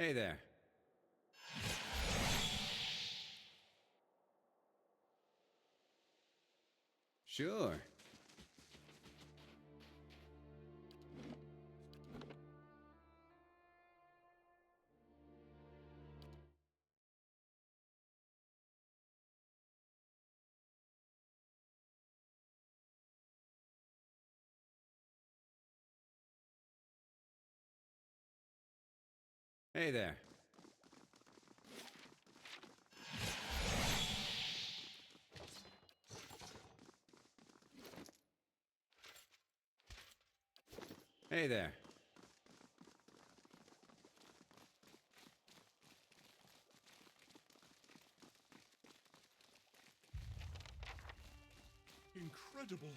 Hey there. Sure. Hey there. Hey there. Incredible.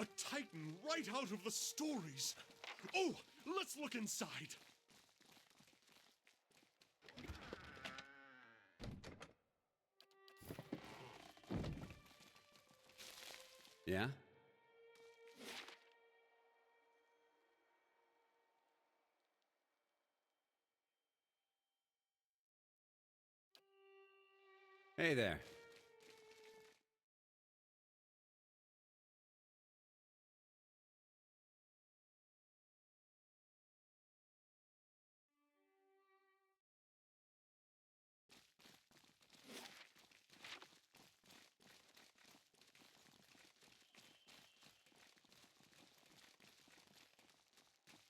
A titan right out of the stories. Oh, let's look inside. Yeah? Hey there.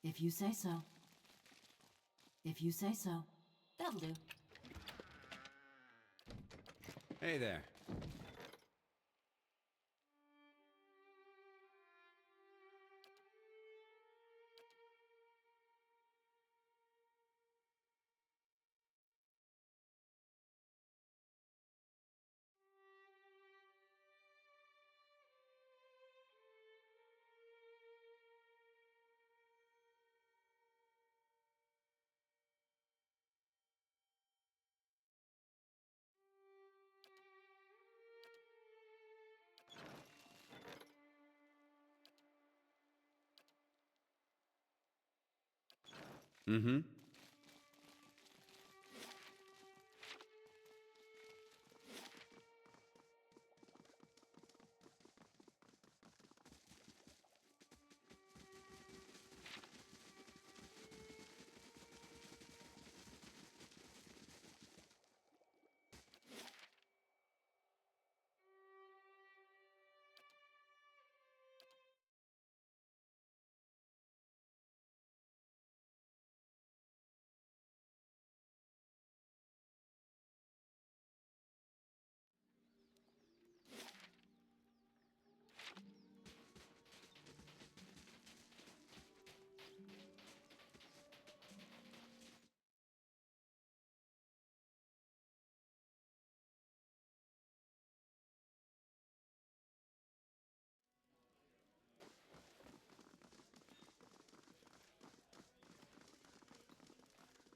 If you say so. If you say so. That'll do. Hey there. Mm-hmm.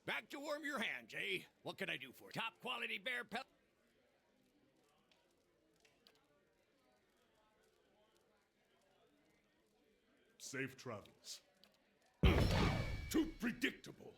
Back to warm your hands, eh? What can I do for you? Top quality bear pellet. Safe travels. Too predictable.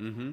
Mm-hmm.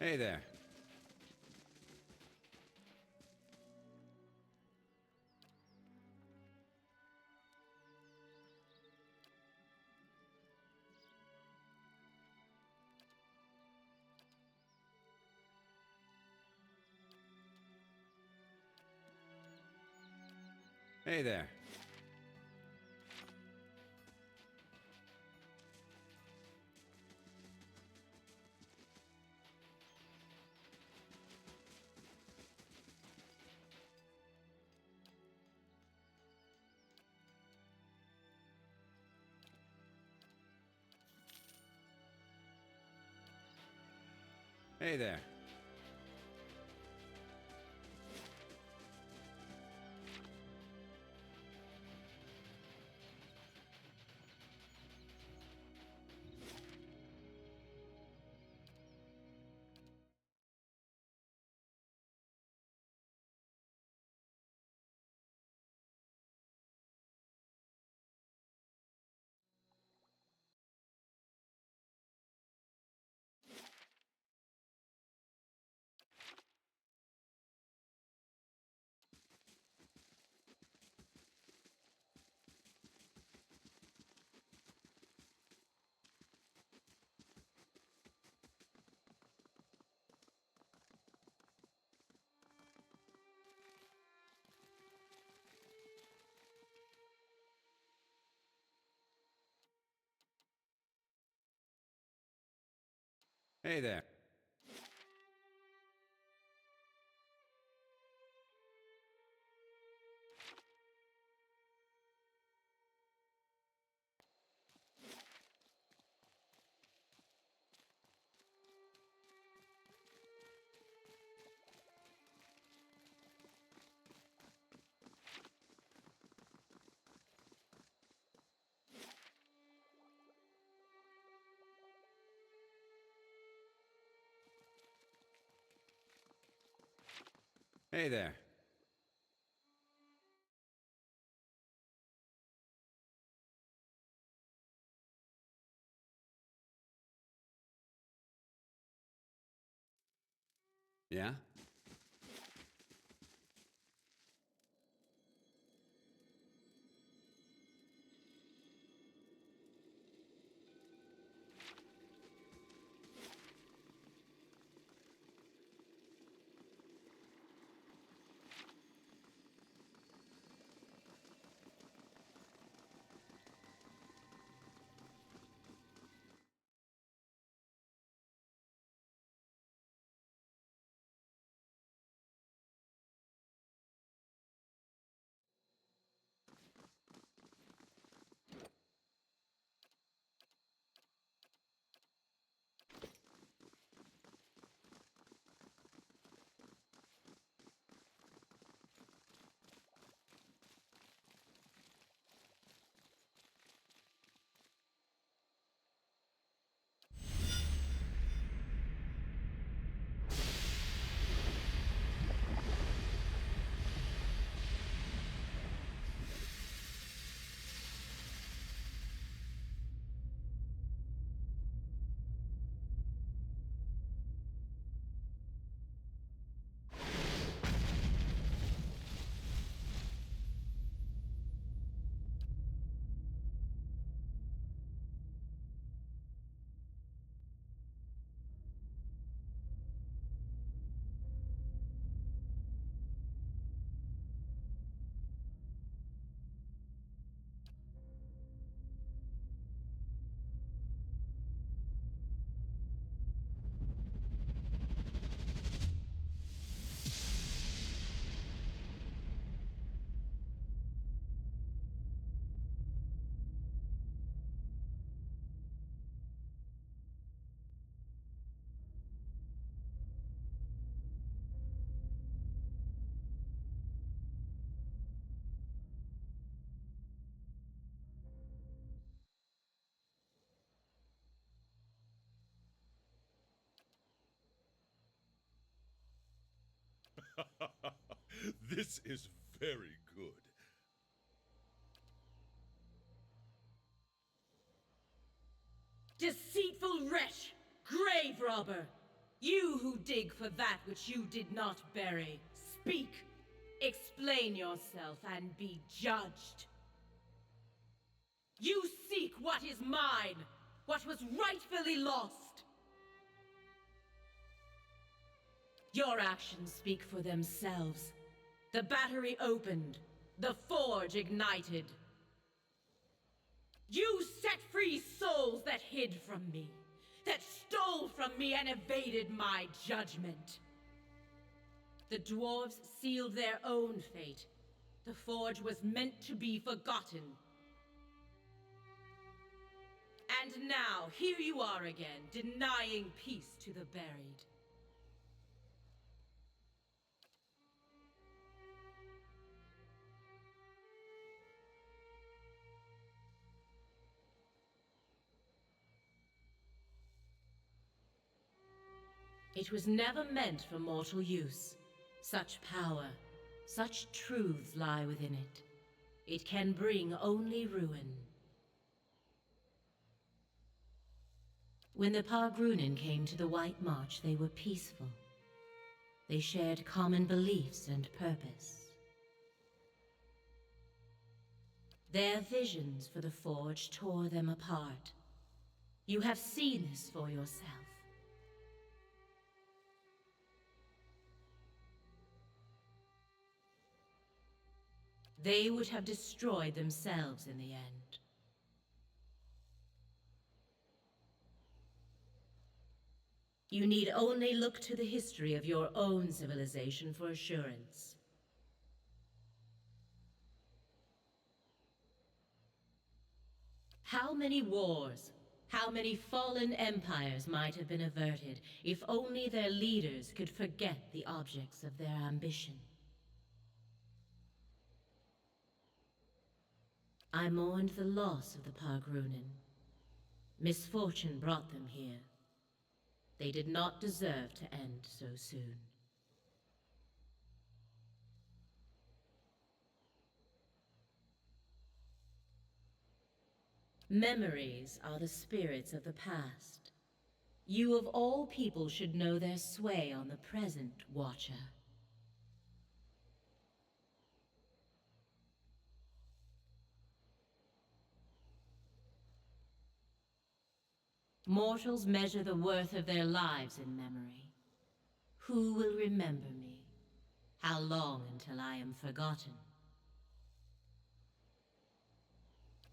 Hey there. Hey there. Hey there. Hey there. Hey there. Yeah? This is very good. Deceitful wretch! Grave robber! You who dig for that which you did not bury. Speak! Explain yourself and be judged. You seek what is mine, what was rightfully lost. Your actions speak for themselves. The battery opened, the forge ignited. You set free souls that hid from me, that stole from me and evaded my judgment. The dwarves sealed their own fate. The forge was meant to be forgotten. And now, here you are again, denying peace to the buried. It was never meant for mortal use. Such power, such truths lie within it. It can bring only ruin. When the Pargrunen came to the White March, they were peaceful. They shared common beliefs and purpose. Their visions for the Forge tore them apart. You have seen this for yourself. They would have destroyed themselves in the end. You need only look to the history of your own civilization for assurance. How many wars, how many fallen empires might have been averted if only their leaders could forget the objects of their ambition? I mourned the loss of the Pargrunen. Misfortune brought them here. They did not deserve to end so soon. Memories are the spirits of the past. You of all people should know their sway on the present, Watcher. Mortals measure the worth of their lives in memory. Who will remember me? How long until I am forgotten?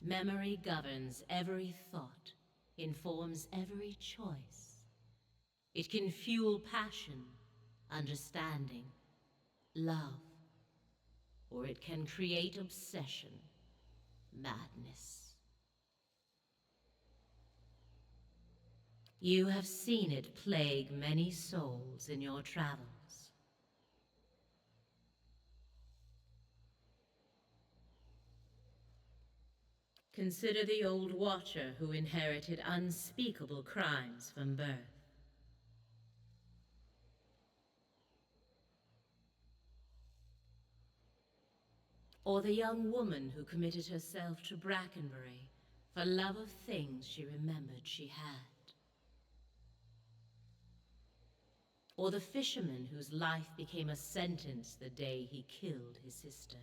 Memory governs every thought, informs every choice. It can fuel passion, understanding, love, or it can create obsession, madness. You have seen it plague many souls in your travels. Consider the old Watcher who inherited unspeakable crimes from birth. Or the young woman who committed herself to Brackenbury for love of things she remembered she had. Or the fisherman whose life became a sentence the day he killed his sister.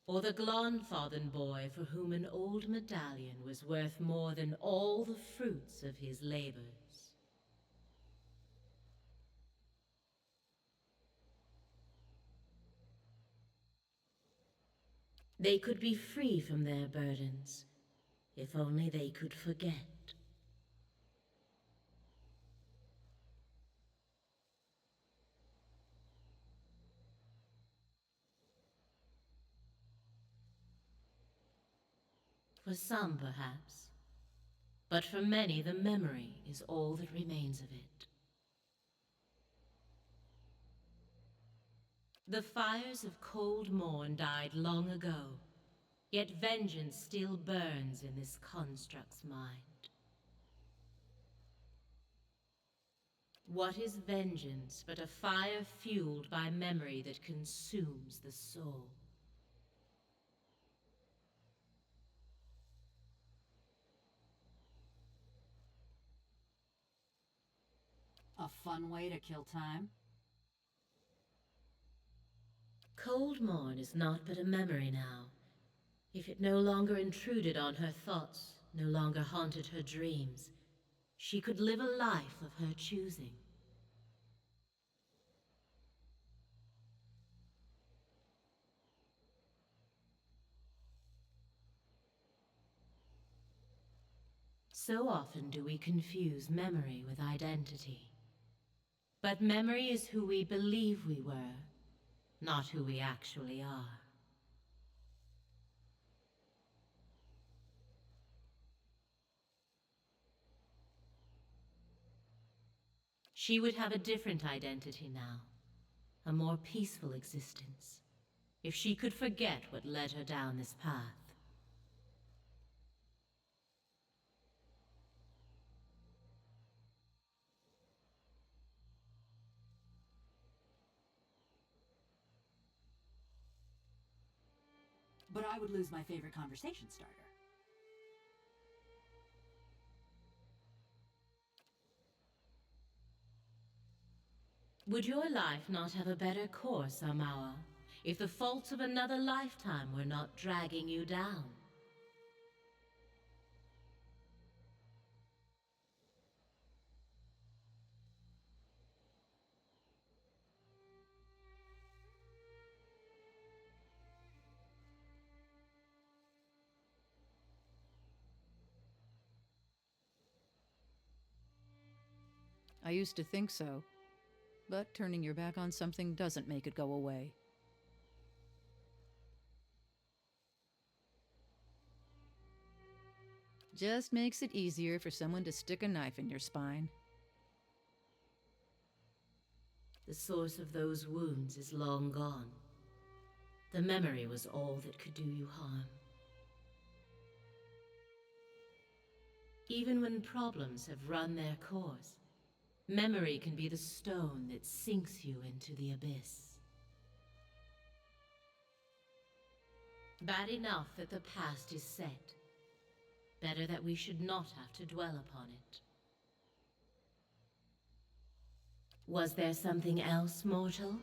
Or the Glonfodden boy for whom an old medallion was worth more than all the fruits of his labors. They could be free from their burdens, if only they could forget. For some, perhaps. But for many, the memory is all that remains of it. The fires of Cold Morn died long ago, yet vengeance still burns in this construct's mind. What is vengeance but a fire fueled by memory that consumes the soul? A fun way to kill time? Cold Morn is not but a memory now. If it no longer intruded on her thoughts, no longer haunted her dreams, she could live a life of her choosing. So often do we confuse memory with identity. But memory is who we believe we were, not who we actually are. She would have a different identity now, a more peaceful existence, if she could forget what led her down this path. But I would lose my favorite conversation starter. Would your life not have a better course, Amawa, if the faults of another lifetime were not dragging you down? I used to think so, but turning your back on something doesn't make it go away. Just makes it easier for someone to stick a knife in your spine. The source of those wounds is long gone. The memory was all that could do you harm. Even when problems have run their course, memory can be the stone that sinks you into the abyss. Bad enough that the past is set. Better that we should not have to dwell upon it. Was there something else, mortal?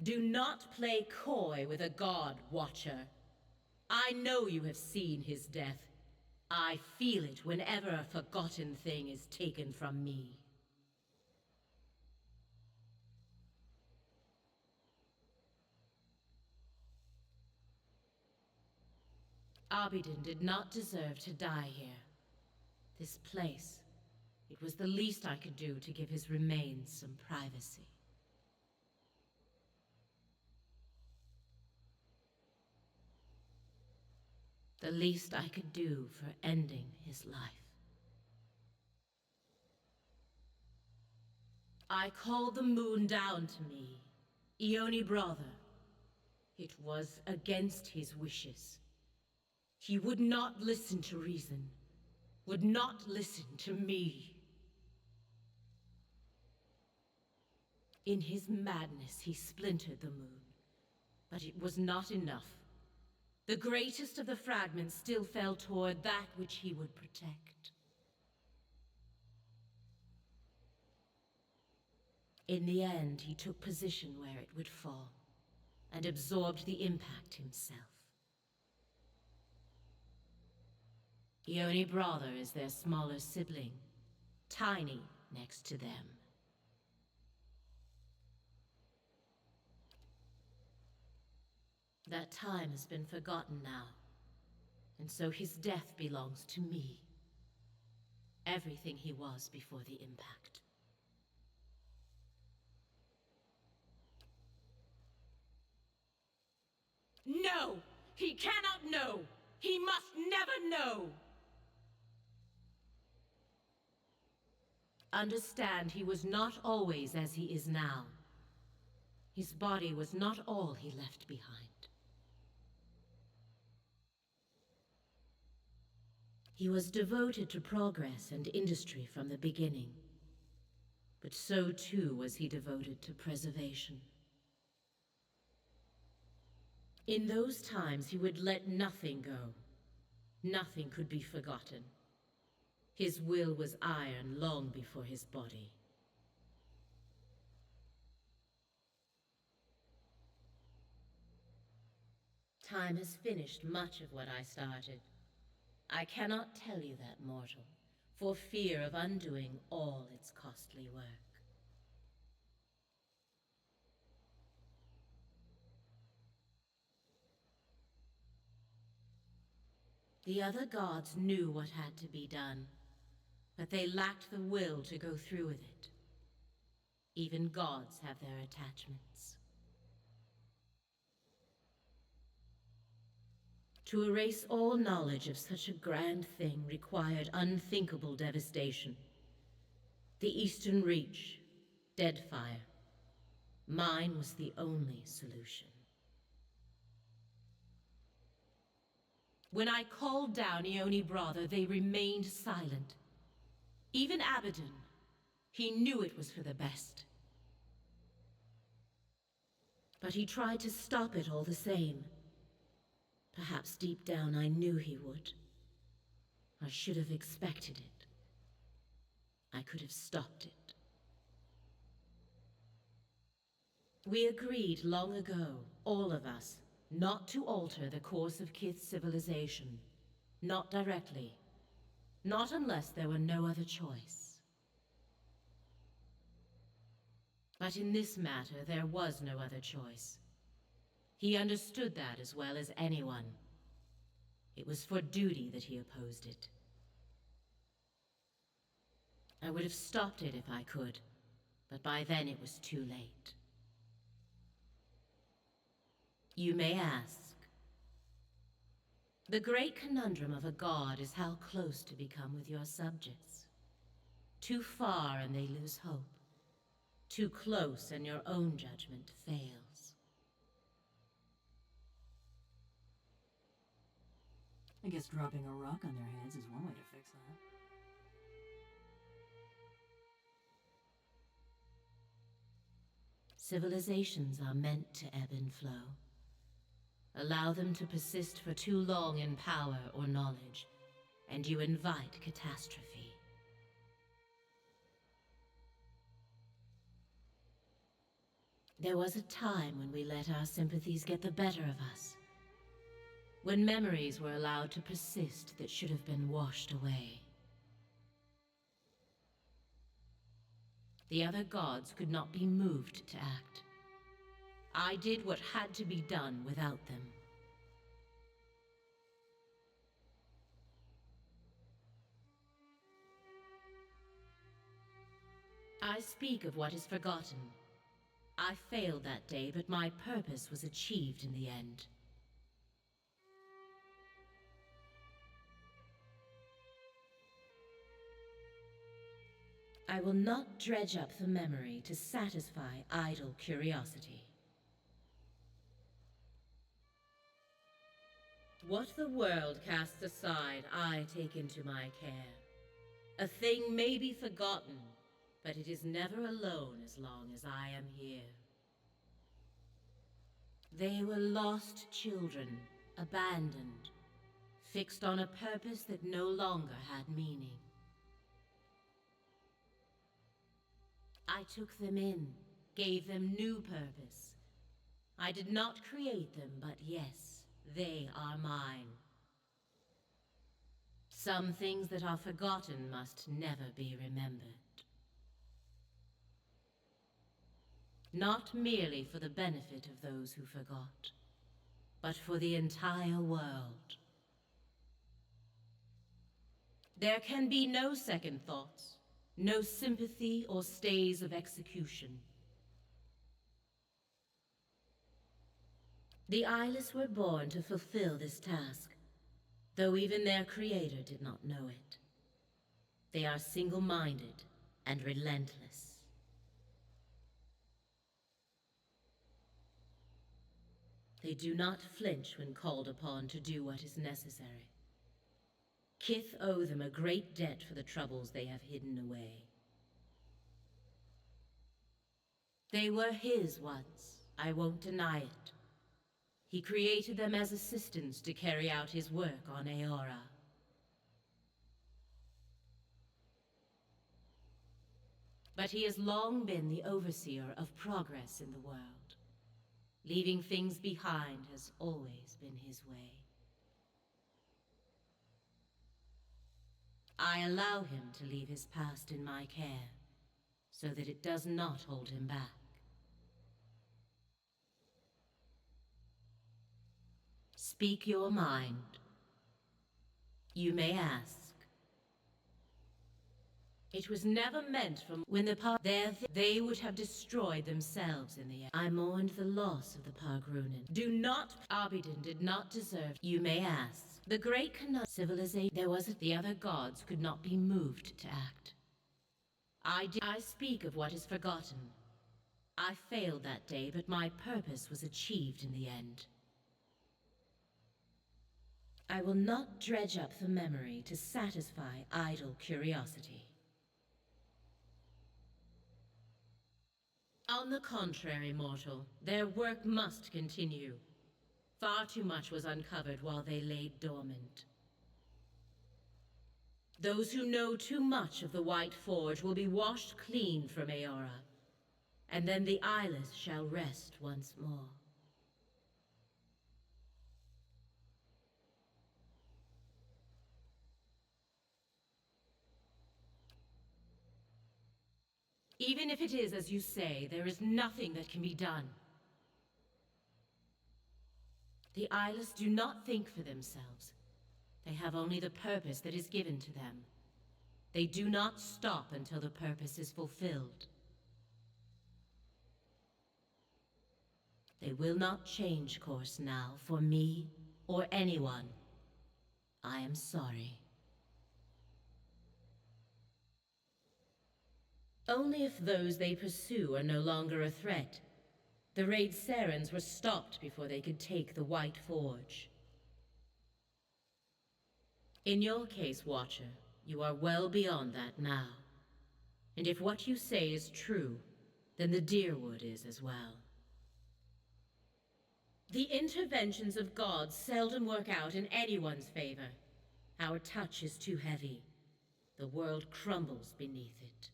Do not play coy with a god, Watcher. I know you have seen his death. I feel it whenever a forgotten thing is taken from me. Abidin did not deserve to die here. This place, it was the least I could do to give his remains some privacy. The least I could do for ending his life. I called the moon down to me, Ioni brother. It was against his wishes. He would not listen to reason, would not listen to me. In his madness, he splintered the moon, but it was not enough. The greatest of the fragments still fell toward that which he would protect. In the end, he took position where it would fall, and absorbed the impact himself. Ioni brother is their smaller sibling, tiny next to them. That time has been forgotten now, and so his death belongs to me. Everything he was before the impact. No! He cannot know! He must never know! Understand, he was not always as he is now. His body was not all he left behind. He was devoted to progress and industry from the beginning, but so too was he devoted to preservation. In those times, he would let nothing go. Nothing could be forgotten. His will was iron long before his body. Time has finished much of what I started. I cannot tell you that, mortal, for fear of undoing all its costly work. The other gods knew what had to be done, but they lacked the will to go through with it. Even gods have their attachments. To erase all knowledge of such a grand thing required unthinkable devastation. The Eastern Reach, Deadfire. Mine was the only solution. When I called down Ione Brother, they remained silent. Even Abaddon, he knew it was for the best. But he tried to stop it all the same. Perhaps deep down I knew he would. I should have expected it. I could have stopped it. We agreed long ago, all of us, not to alter the course of Kith's civilization. Not directly. Not unless there were no other choice. But in this matter, there was no other choice. He understood that as well as anyone. It was for duty that he opposed it. I would have stopped it if I could, but by then it was too late. You may ask. The great conundrum of a god is how close to become with your subjects. Too far and they lose hope. Too close and your own judgment fails. I guess dropping a rock on their heads is one way to fix that. Civilizations are meant to ebb and flow. Allow them to persist for too long in power or knowledge, and you invite catastrophe. There was a time when we let our sympathies get the better of us. When memories were allowed to persist that should have been washed away. The other gods could not be moved to act. I did what had to be done without them. I speak of what is forgotten. I failed that day, but my purpose was achieved in the end. I will not dredge up the memory to satisfy idle curiosity. What the world casts aside, I take into my care. A thing may be forgotten, but it is never alone as long as I am here. They were lost children, abandoned, fixed on a purpose that no longer had meaning. I took them in, gave them new purpose. I did not create them, but yes, they are mine. Some things that are forgotten must never be remembered. Not merely for the benefit of those who forgot, but for the entire world. There can be no second thoughts, no sympathy or stays of execution. The eyeless were born to fulfill this task, though even their creator did not know it. They are single-minded and relentless. They do not flinch when called upon to do what is necessary. kith owe them a great debt for the troubles they have hidden away. They were his once, I won't deny it. He created them as assistants to carry out his work on Aora. But he has long been the overseer of progress in the world. Leaving things behind has always been his way. I allow him to leave his past in my care, so that it does not hold him back. Speak your mind. You may ask. It was never meant from when they would have destroyed themselves in the end. I mourned the loss of the Pargrunen. Abidin did not deserve. You may ask. The great civilization, the other gods could not be moved to act. I speak of what is forgotten. I failed that day, but my purpose was achieved in the end. I will not dredge up the memory to satisfy idle curiosity. On the contrary, mortal, their work must continue. Far too much was uncovered while they lay dormant. Those who know too much of the White Forge will be washed clean from Aora, and then the eyeless shall rest once more. Even if it is as you say, there is nothing that can be done. The eyeless do not think for themselves. They have only the purpose that is given to them. They do not stop until the purpose is fulfilled. They will not change course now for me or anyone. I am sorry. Only if those they pursue are no longer a threat. The raid Sarens were stopped before they could take the White Forge. In your case, Watcher, you are well beyond that now. And if what you say is true, then the Deerwood is as well. The interventions of gods seldom work out in anyone's favor. Our touch is too heavy. The world crumbles beneath it.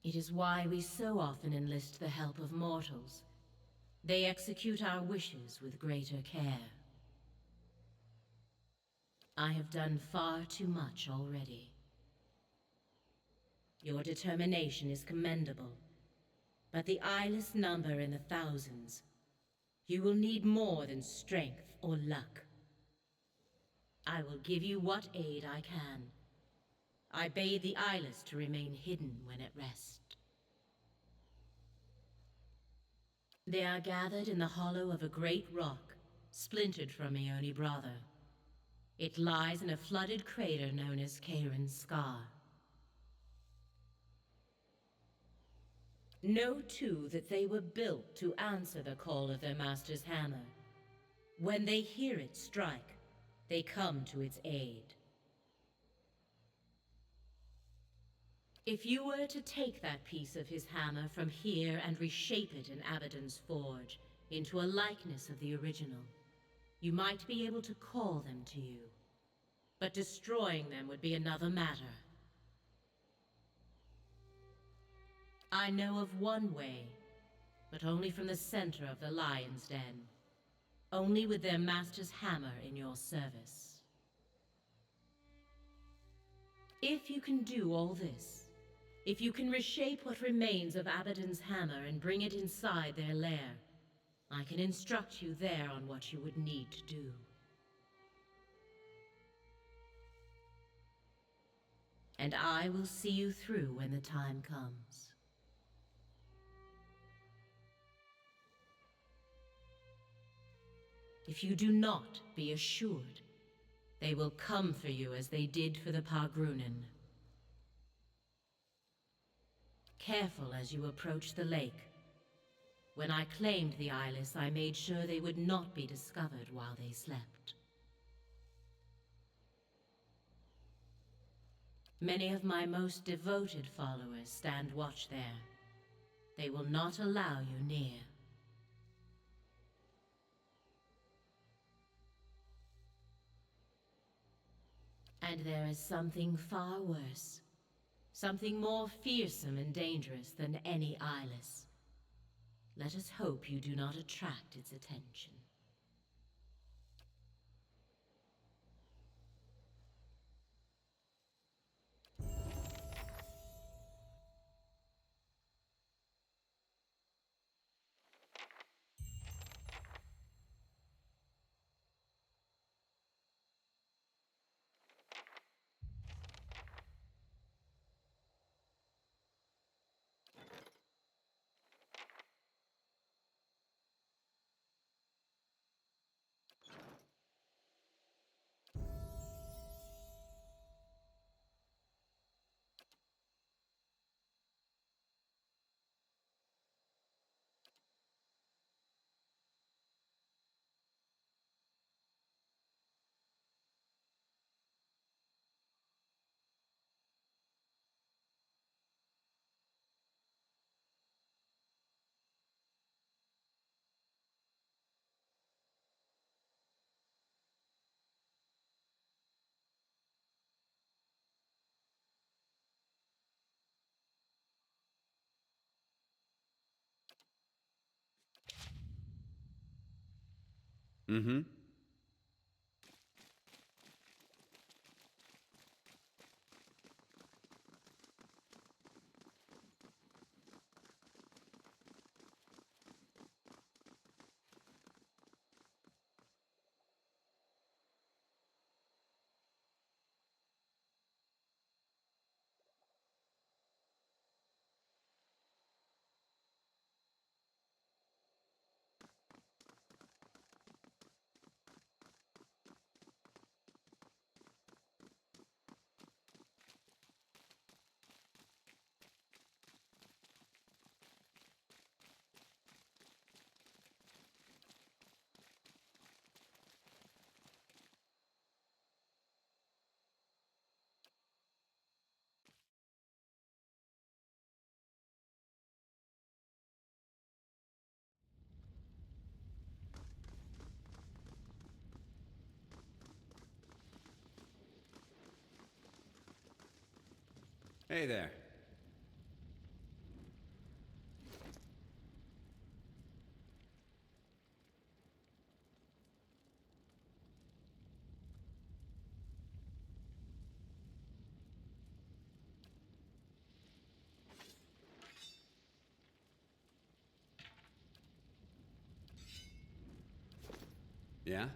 It is why we so often enlist the help of mortals. They execute our wishes with greater care. I have done far too much already. Your determination is commendable, but the eyeless number in the thousands. You will need more than strength or luck. I will give you what aid I can. I bade the eyeless to remain hidden when at rest. They are gathered in the hollow of a great rock, splintered from Ioni Brother. It lies in a flooded crater known as Kairin's Scar. Know, too, that they were built to answer the call of their master's hammer. When they hear it strike, they come to its aid. If you were to take that piece of his hammer from here and reshape it in Abaddon's forge into a likeness of the original, you might be able to call them to you. But destroying them would be another matter. I know of one way, but only from the center of the Lion's Den. Only with their master's hammer in your service. If you can do all this, if you can reshape what remains of Abaddon's hammer and bring it inside their lair, I can instruct you there on what you would need to do. And I will see you through when the time comes. If you do not, be assured, they will come for you as they did for the Pargrunen. Careful as you approach the lake. When I claimed the eyeless, I made sure they would not be discovered while they slept. Many of my most devoted followers stand watch there. They will not allow you near. And there is something far worse. Something more fearsome and dangerous than any eyeless. Let us hope you do not attract its attention. Mm-hmm. Hey there. Yeah?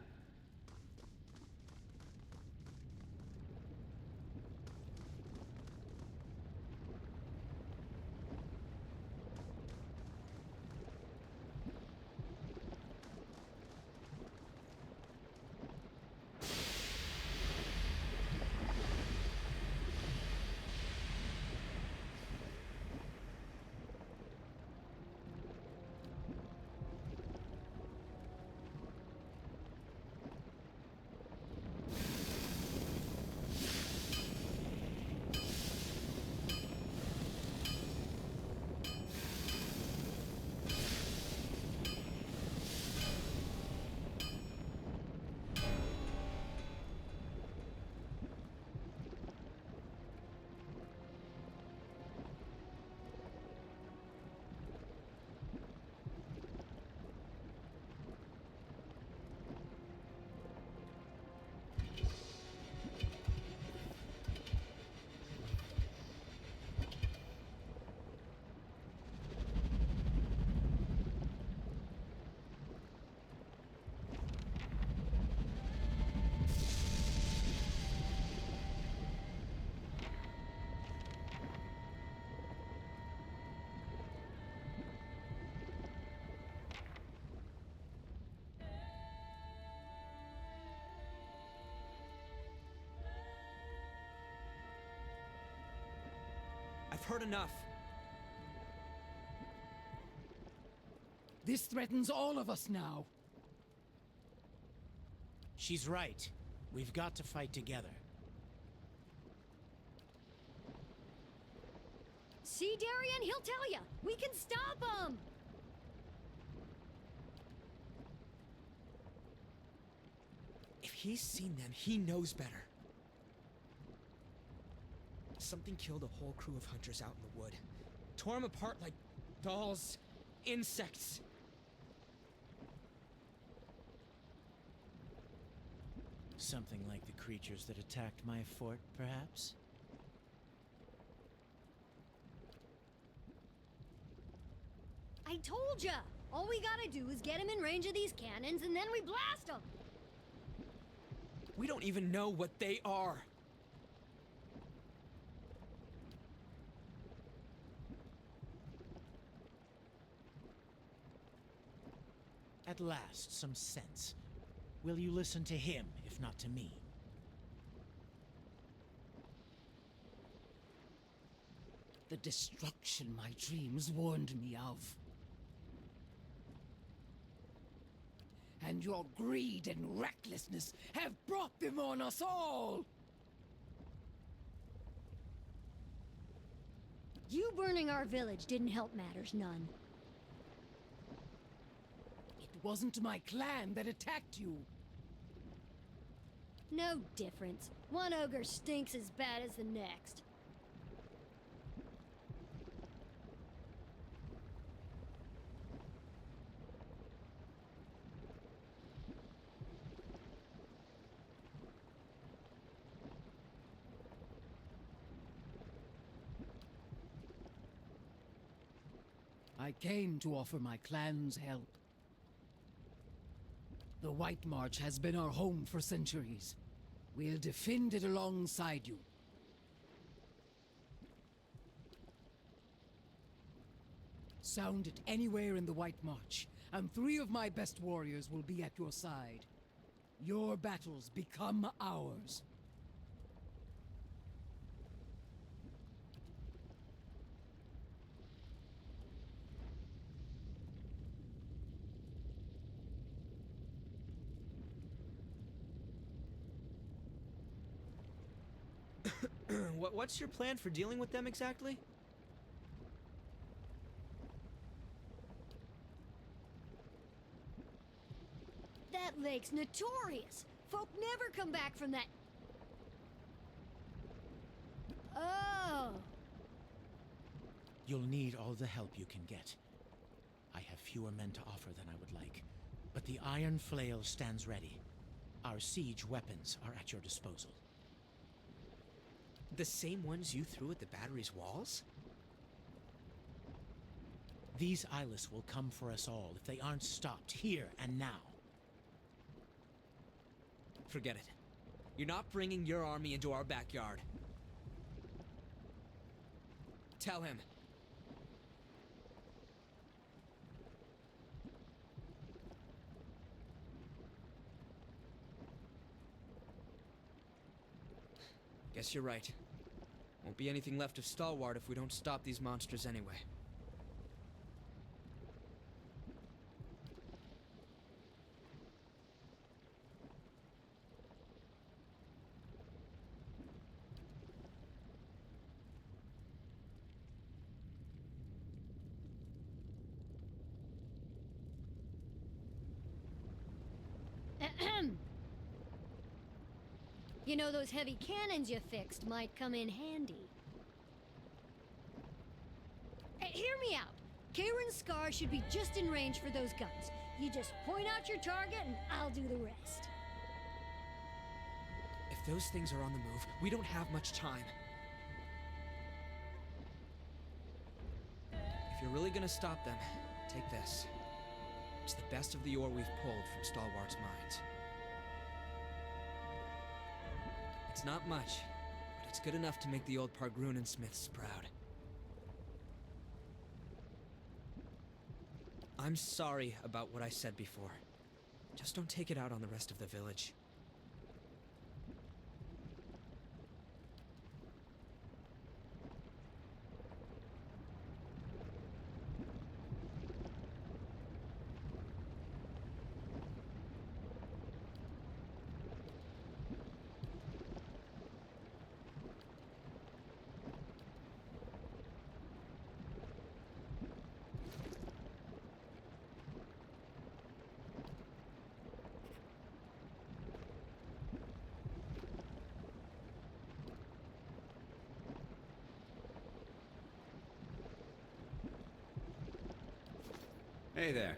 I've heard enough. This threatens all of us now. She's right. We've got to fight together. See, Darian? He'll tell ya. We can stop him! If he's seen them, he knows better. Something killed a whole crew of hunters out in the wood. Tore them apart like dolls, insects. Something like the creatures that attacked my fort, perhaps? I told ya! All we gotta do is get him in range of these cannons, and then we blast him! We don't even know what they are. At last, some sense. Will you listen to him, if not to me? The destruction my dreams warned me of. And your greed and recklessness have brought them on us all! You burning our village didn't help matters none. It wasn't my clan that attacked you. No difference. One ogre stinks as bad as the next. I came to offer my clan's help. The White March has been our home for centuries. We'll defend it alongside you. Sound it anywhere in the White March, and 3 of my best warriors will be at your side. Your battles become ours. What's your plan for dealing with them exactly? That lake's notorious. Folk never come back from that. Oh. You'll need all the help you can get. I have fewer men to offer than I would like, but the Iron Flail stands ready. Our siege weapons are at your disposal. The same ones you threw at the battery's walls? These eyeless will come for us all if they aren't stopped here and now. Forget it. You're not bringing your army into our backyard. Tell him. Guess you're right. Won't be anything left of Stalwart if we don't stop these monsters anyway. You know, those heavy cannons you fixed might come in handy. Hey, hear me out. Kieran's Scar should be just in range for those guns. You just point out your target and I'll do the rest. If those things are on the move, we don't have much time. If you're really gonna stop them, take this. It's the best of the ore we've pulled from Stalwart's mines. It's not much, but it's good enough to make the old Pargrunen smiths proud. I'm sorry about what I said before. Just don't take it out on the rest of the village. Hey there.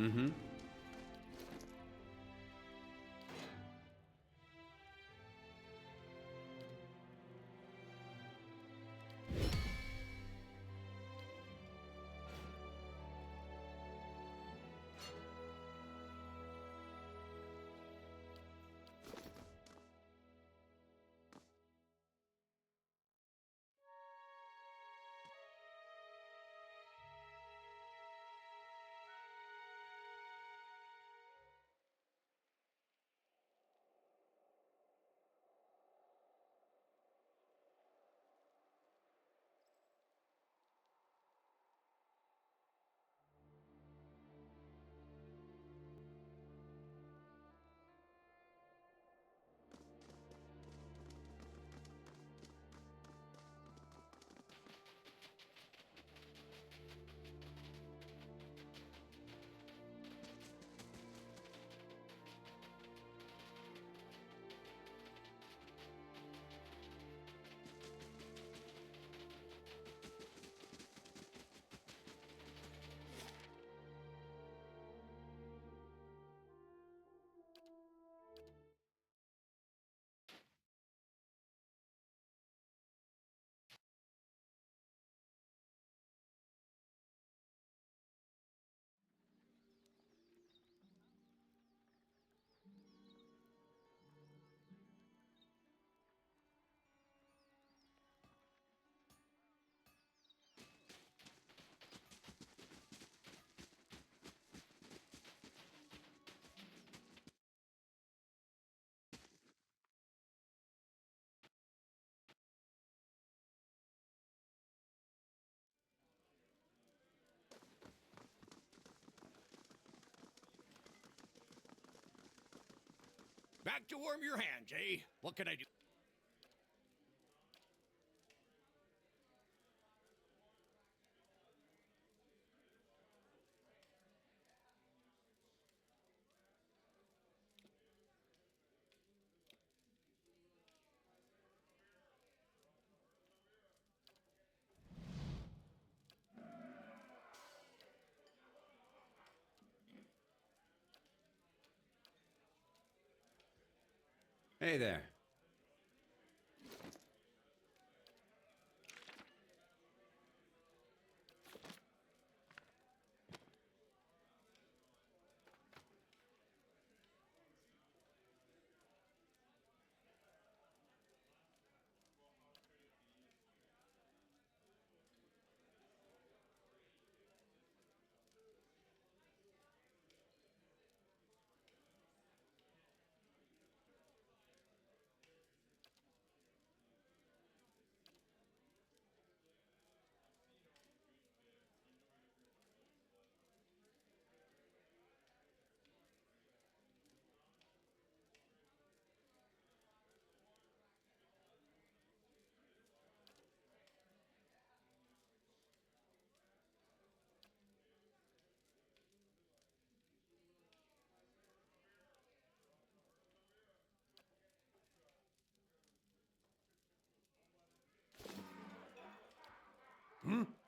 Mm-hmm. Back to warm your hands, eh? What can I do? Hey there. Hmm?